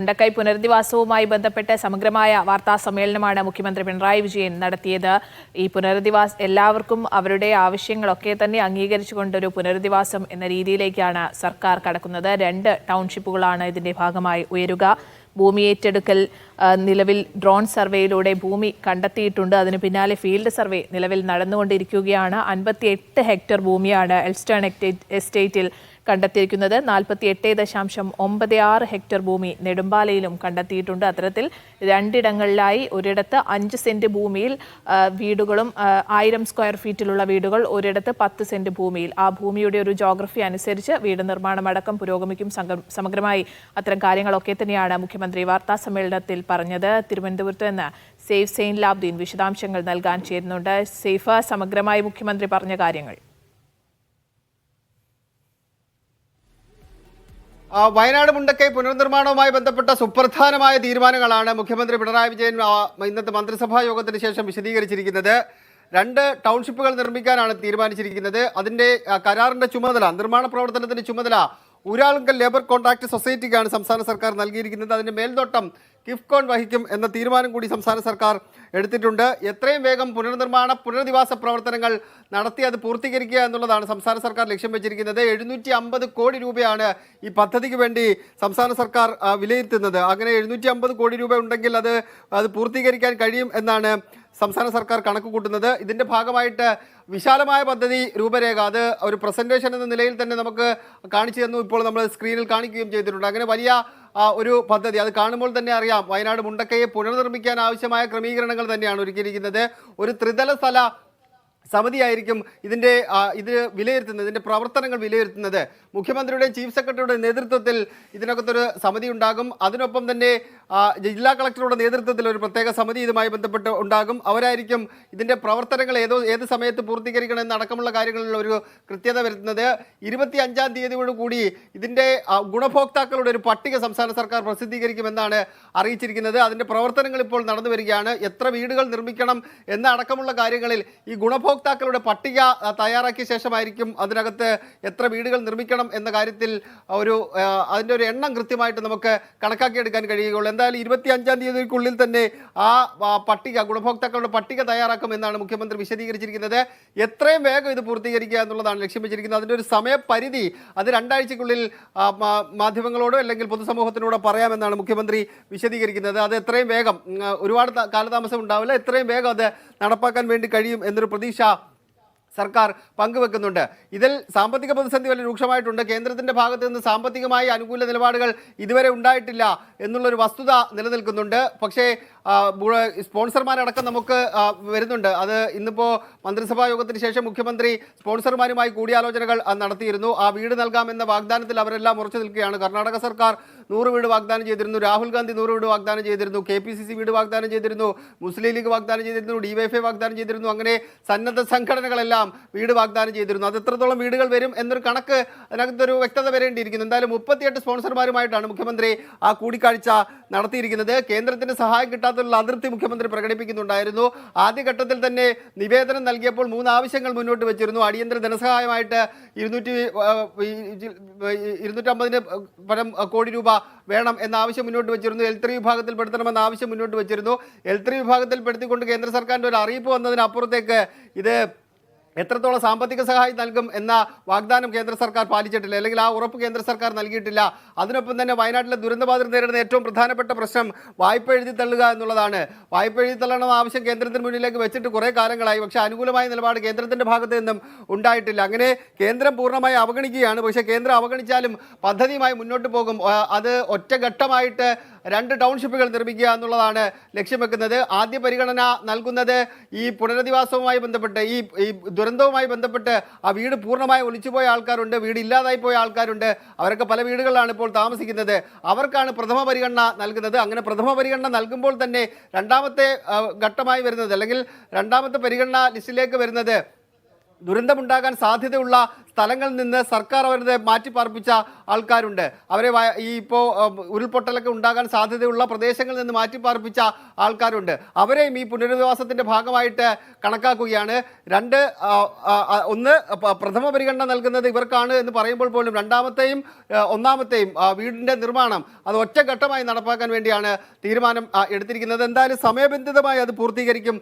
മുണ്ടക്കൈ പുനരധിവാസവുമായി ബന്ധപ്പെട്ട് സമഗ്രമായ വാർത്താ സമ്മേളനമാണ് മുഖ്യമന്ത്രി പിണറായി വിജയൻ നടത്തിയത്. ഈ എല്ലാവർക്കും അവരുടെ ആവശ്യങ്ങളൊക്കെ തന്നെ അംഗീകരിച്ചുകൊണ്ടൊരു പുനരധിവാസം എന്ന രീതിയിലേക്കാണ് സർക്കാർ കടക്കുന്നത്. 2 ടൗൺഷിപ്പുകളാണ് ഇതിന്റെ ഭാഗമായി ഉയരുക. ഭൂമി ഏറ്റെടുക്കൽ നിലവിൽ ഡ്രോൺ സർവേയിലൂടെ ഭൂമി കണ്ടെത്തിയിട്ടുണ്ട്. അതിന് പിന്നാലെ ഫീൽഡ് സർവേ നിലവിൽ നടന്നുകൊണ്ടിരിക്കുകയാണ്. 58 ഹെക്ടർ ഭൂമിയാണ് എൽസ്റ്റേൺ എസ്റ്റേറ്റിൽ കണ്ടെത്തിയിരിക്കുന്നത്. 48.96 ഹെക്ടർ ഭൂമി നെടുമ്പാലയിലും കണ്ടെത്തിയിട്ടുണ്ട്. അത്തരത്തിൽ 2 ഇടങ്ങളിലായി ഒരിടത്ത് 5 സെന്റ് ഭൂമിയിൽ വീടുകളും 1000 സ്ക്വയർ ഫീറ്റിലുള്ള വീടുകൾ, ഒരിടത്ത് 10 സെന്റ് ഭൂമിയിൽ. ആ ഭൂമിയുടെ ഒരു ജോഗ്രഫി അനുസരിച്ച് വീട് നിർമ്മാണം അടക്കം പുരോഗമിക്കും. സമഗ്രമായി അത്തരം കാര്യങ്ങളൊക്കെ തന്നെയാണ് മുഖ്യമന്ത്രി വാർത്താ സമ്മേളനത്തിൽ പറഞ്ഞത്. തിരുവനന്തപുരത്ത് നിന്ന് സേഫ് സെയിൻ ലാബ്ദീൻ വിശദാംശങ്ങൾ നൽകാൻ ചേരുന്നുണ്ട്. സേഫ്, സമഗ്രമായി മുഖ്യമന്ത്രി പറഞ്ഞ കാര്യങ്ങൾ. വയനാട് മുണ്ടക്കൈ പുനർനിർമ്മാണവുമായി ബന്ധപ്പെട്ട സുപ്രധാനമായ തീരുമാനങ്ങളാണ് മുഖ്യമന്ത്രി പിണറായി വിജയൻ ഇന്നത്തെ മന്ത്രിസഭാ യോഗത്തിന് ശേഷം വിശദീകരിച്ചിരിക്കുന്നത്. 2 ടൗൺഷിപ്പുകൾ നിർമ്മിക്കാനാണ് തീരുമാനിച്ചിരിക്കുന്നത്. അതിൻ്റെ കരാറിൻ്റെ ചുമതല, നിർമ്മാണ പ്രവർത്തനത്തിൻ്റെ ചുമതല ഊരാളുങ്കൽ ലേബർ കോൺട്രാക്ട് സൊസൈറ്റിക്കാണ് സംസ്ഥാന സർക്കാർ നൽകിയിരിക്കുന്നത്. അതിൻ്റെ മേൽനോട്ടം കിഫ്കോൺ വഹിക്കും എന്ന തീരുമാനം കൂടി സംസ്ഥാന സർക്കാർ എടുത്തിട്ടുണ്ട്. എത്രയും വേഗം പുനരധിവാസ പ്രവർത്തനങ്ങൾ നടത്തി അത് പൂർത്തീകരിക്കുക എന്നുള്ളതാണ് സംസ്ഥാന സർക്കാർ ലക്ഷ്യം വെച്ചിരിക്കുന്നത്. 750 കോടി രൂപയാണ് ഈ പദ്ധതിക്ക് വേണ്ടി സംസ്ഥാന സർക്കാർ വിലയിരുത്തുന്നത്. അങ്ങനെ 750 കോടി രൂപ ഉണ്ടെങ്കിൽ അത് പൂർത്തീകരിക്കാൻ കഴിയും എന്നാണ് സംസ്ഥാന സർക്കാർ കണക്ക് കൂട്ടുന്നത്. ഇതിൻ്റെ ഭാഗമായിട്ട് വിശാലമായ പദ്ധതി രൂപരേഖ അത് ഒരു പ്രസൻറ്റേഷൻ എന്ന നിലയിൽ തന്നെ നമുക്ക് കാണിച്ചു തന്നു. ഇപ്പോൾ നമ്മൾ സ്ക്രീനിൽ കാണിക്കുകയും ചെയ്തിട്ടുണ്ട്. അങ്ങനെ വലിയ ഒരു പദ്ധതി, അത് കാണുമ്പോൾ തന്നെ അറിയാം വയനാട് മുണ്ടക്കയെ പുനർനിർമ്മിക്കാൻ ആവശ്യമായ ക്രമീകരണങ്ങൾ തന്നെയാണ് ഒരുക്കിയിരിക്കുന്നത്. ഒരു ത്രിതല സ്ഥല സമിതിയായിരിക്കും ഇത് വിലയിരുത്തുന്നത്, ഇതിൻ്റെ പ്രവർത്തനങ്ങൾ വിലയിരുത്തുന്നത്. മുഖ്യമന്ത്രിയുടെയും ചീഫ് സെക്രട്ടറിയുടെ നേതൃത്വത്തിൽ ഇതിനകത്തൊരു സമിതി ഉണ്ടാകും. അതിനൊപ്പം തന്നെ ജില്ലാ കളക്ടറുടെ നേതൃത്വത്തിൽ ഒരു പ്രത്യേക സമിതി ഇതുമായി ബന്ധപ്പെട്ട് ഉണ്ടാകും. അവരായിരിക്കും ഇതിൻ്റെ പ്രവർത്തനങ്ങൾ ഏത് സമയത്ത് പൂർത്തീകരിക്കണമെന്ന് അടക്കമുള്ള കാര്യങ്ങളിൽ ഒരു കൃത്യത വരുത്തുന്നത്. 25-ാം തീയതിയോട് കൂടി ഇതിൻ്റെ ഗുണഭോക്താക്കളുടെ ഒരു പട്ടിക സംസ്ഥാന സർക്കാർ പ്രസിദ്ധീകരിക്കുമെന്നാണ് അറിയിച്ചിരിക്കുന്നത്. അതിൻ്റെ പ്രവർത്തനങ്ങൾ ഇപ്പോൾ നടന്നു വരികയാണ്. എത്ര വീടുകൾ നിർമ്മിക്കണം എന്ന അടക്കമുള്ള കാര്യങ്ങളിൽ ഈ ഗുണഭോക്താക്കളുടെ പട്ടിക തയ്യാറാക്കിയ ശേഷമായിരിക്കും അതിനകത്ത് എത്ര വീടുകൾ നിർമ്മിക്കണം എന്ന കാര്യത്തിൽ അതിൻ്റെ ഒരു എണ്ണം കൃത്യമായിട്ട് നമുക്ക് കണക്കാക്കിയെടുക്കാൻ കഴിയുകയുള്ളൂ. എന്തായാലും 25-ാം തീയതിക്കുള്ളിൽ തന്നെ ഗുണഭോക്താക്കളുടെ പട്ടിക തയ്യാറാക്കും എന്നാണ് മുഖ്യമന്ത്രി വിശദീകരിച്ചിരിക്കുന്നത്. എത്രയും വേഗം ഇത് പൂർത്തീകരിക്കുക എന്നുള്ളതാണ് ലക്ഷ്യം വെച്ചിരിക്കുന്നത്. അതിൻ്റെ ഒരു സമയപരിധി അത് 2 ആഴ്ചക്കുള്ളിൽ മാധ്യമങ്ങളോടോ അല്ലെങ്കിൽ പൊതുസമൂഹത്തിനോടോ പറയാമെന്നാണ് മുഖ്യമന്ത്രി വിശദീകരിക്കുന്നത്. അത് എത്രയും വേഗം, ഒരുപാട് കാലതാമസം ഉണ്ടാവില്ല, എത്രയും വേഗം അത് നടപ്പാക്കാൻ വേണ്ടി കഴിയും എന്നൊരു പ്രതീക്ഷ സർക്കാർ പങ്കുവെക്കുന്നുണ്ട്. ഇതിൽ സാമ്പത്തിക പ്രതിസന്ധി വളരെ രൂക്ഷമായിട്ടുണ്ട്. കേന്ദ്രത്തിൻ്റെ ഭാഗത്ത് നിന്ന് സാമ്പത്തികമായി അനുകൂല നിലപാടുകൾ ഇതുവരെ ഉണ്ടായിട്ടില്ല എന്നുള്ളൊരു വസ്തുത നിലനിൽക്കുന്നുണ്ട്. പക്ഷേ സ്പോൺസർമാരടക്കം നമുക്ക് വരുന്നുണ്ട്. അത് ഇന്നിപ്പോൾ മന്ത്രിസഭാ യോഗത്തിന് ശേഷം മുഖ്യമന്ത്രി സ്പോൺസർമാരുമായി കൂടിയാലോചനകൾ നടത്തിയിരുന്നു. ആ വീട് നൽകാമെന്ന വാഗ്ദാനത്തിൽ അവരെല്ലാം ഉറച്ചു നിൽക്കുകയാണ്. കർണാടക സർക്കാർ 100 വീട് വാഗ്ദാനം ചെയ്തിരുന്നു, രാഹുൽ ഗാന്ധി 100 വീട് വാഗ്ദാനം ചെയ്തിരുന്നു, KPCC വീട് വാഗ്ദാനം ചെയ്തിരുന്നു, മുസ്ലിം ലീഗ് വാഗ്ദാനം ചെയ്തിരുന്നു, DYFI വാഗ്ദാനം ചെയ്തിരുന്നു. അങ്ങനെ സന്നദ്ധ സംഘടനകളെല്ലാം വീട് വാഗ്ദാനം ചെയ്തിരുന്നു. അത് എത്രത്തോളം വീടുകൾ വരും എന്നൊരു കണക്ക് അതിനകത്തൊരു വ്യക്തത വരേണ്ടിയിരിക്കുന്നു. എന്തായാലും 38 സ്പോൺസർമാരുമായിട്ടാണ് മുഖ്യമന്ത്രി ആ കൂടിക്കാഴ്ച നടത്തിയിരിക്കുന്നത്. കേന്ദ്രത്തിന് സഹായം കിട്ടാത്തുള്ള അതൃപ്തി മുഖ്യമന്ത്രി പ്രകടിപ്പിക്കുന്നുണ്ടായിരുന്നു. ആദ്യഘട്ടത്തിൽ തന്നെ നിവേദനം നൽകിയപ്പോൾ 3 ആവശ്യങ്ങൾ മുന്നോട്ട് വെച്ചിരുന്നു. അടിയന്തര ധനസഹായമായിട്ട് 250 പരം കോടി രൂപ വേണം എന്ന ആവശ്യം മുന്നോട്ട് വെച്ചിരുന്നു. L3 വിഭാഗത്തിൽ പെടുത്തണമെന്ന ആവശ്യം മുന്നോട്ട് വെച്ചിരുന്നു. L3 വിഭാഗത്തിൽ പെടുത്തിക്കൊണ്ട് കേന്ദ്ര സർക്കാരിൻ്റെ ഒരു അറിയിപ്പ് വന്നതിനപ്പുറത്തേക്ക് ഇത് എത്രത്തോളം സാമ്പത്തിക സഹായം നൽകും എന്ന വാഗ്ദാനം കേന്ദ്ര സർക്കാർ പാലിച്ചിട്ടില്ല, അല്ലെങ്കിൽ ആ ഉറപ്പ് കേന്ദ്ര സർക്കാർ നൽകിയിട്ടില്ല. അതിനൊപ്പം തന്നെ വയനാട്ടിലെ ദുരന്തബാധിതർ നേരിടുന്ന ഏറ്റവും പ്രധാനപ്പെട്ട പ്രശ്നം വായ്പ എഴുതി തള്ളുക എന്നുള്ളതാണ്. വായ്പ എഴുതി തള്ളണമെന്ന ആവശ്യം കേന്ദ്രത്തിന് മുന്നിലേക്ക് വെച്ചിട്ട് കുറേ കാലങ്ങളായി. പക്ഷേ അനുകൂലമായ നിലപാട് കേന്ദ്രത്തിൻ്റെ ഭാഗത്ത് നിന്നും ഉണ്ടായിട്ടില്ല. അങ്ങനെ കേന്ദ്രം പൂർണ്ണമായി അവഗണിക്കുകയാണ്. പക്ഷേ കേന്ദ്രം അവഗണിച്ചാലും പദ്ധതിയുമായി മുന്നോട്ട് പോകും. അത് ഒറ്റഘട്ടമായിട്ട് 2 ടൗൺഷിപ്പുകൾ നിർമ്മിക്കുക എന്നുള്ളതാണ് ലക്ഷ്യം വെക്കുന്നത്. ആദ്യ പരിഗണന നൽകുന്നത് ഈ പുനരധിവാസവുമായി ബന്ധപ്പെട്ട് ഈ ദുരന്തവുമായി ബന്ധപ്പെട്ട് ആ വീട് പൂർണ്ണമായി ഒലിച്ചുപോയ ആൾക്കാരുണ്ട്, വീട് ഇല്ലാതായി പോയ ആൾക്കാരുണ്ട്. അവരൊക്കെ പല വീടുകളിലാണ് ഇപ്പോൾ താമസിക്കുന്നത്. അവർക്കാണ് പ്രഥമ പരിഗണന നൽകുന്നത്. അങ്ങനെ പ്രഥമ പരിഗണന നൽകുമ്പോൾ തന്നെ രണ്ടാമത്തെ ഘട്ടമായി വരുന്നത്, അല്ലെങ്കിൽ രണ്ടാമത്തെ പരിഗണന ലിസ്റ്റിലേക്ക് വരുന്നത് ദുരന്തമുണ്ടാകാൻ സാധ്യതയുള്ള സ്ഥലങ്ങളിൽ നിന്ന് സർക്കാർ അവരെ മാറ്റിപ്പാർപ്പിച്ച ആൾക്കാരുണ്ട്. അവരെ ഈ ഇപ്പോൾ ഉരുൾപൊട്ടലൊക്കെ ഉണ്ടാകാൻ സാധ്യതയുള്ള പ്രദേശങ്ങളിൽ നിന്ന് മാറ്റിപ്പാർപ്പിച്ച ആൾക്കാരുണ്ട്. അവരെയും ഈ പുനരധിവാസത്തിൻ്റെ ഭാഗമായിട്ട് കണക്കാക്കുകയാണ്. ഒന്ന് പ്രഥമ പരിഗണന നൽകുന്നത് ഇവർക്കാണ് എന്ന് പറയുമ്പോൾ പോലും രണ്ടാമത്തെയും ഒന്നാമത്തെയും വീടിൻ്റെ നിർമ്മാണം അത് ഒറ്റഘട്ടമായി നടപ്പാക്കാൻ വേണ്ടിയാണ് തീരുമാനം എടുത്തിരിക്കുന്നത്. എന്തായാലും സമയബന്ധിതമായി അത് പൂർത്തീകരിക്കും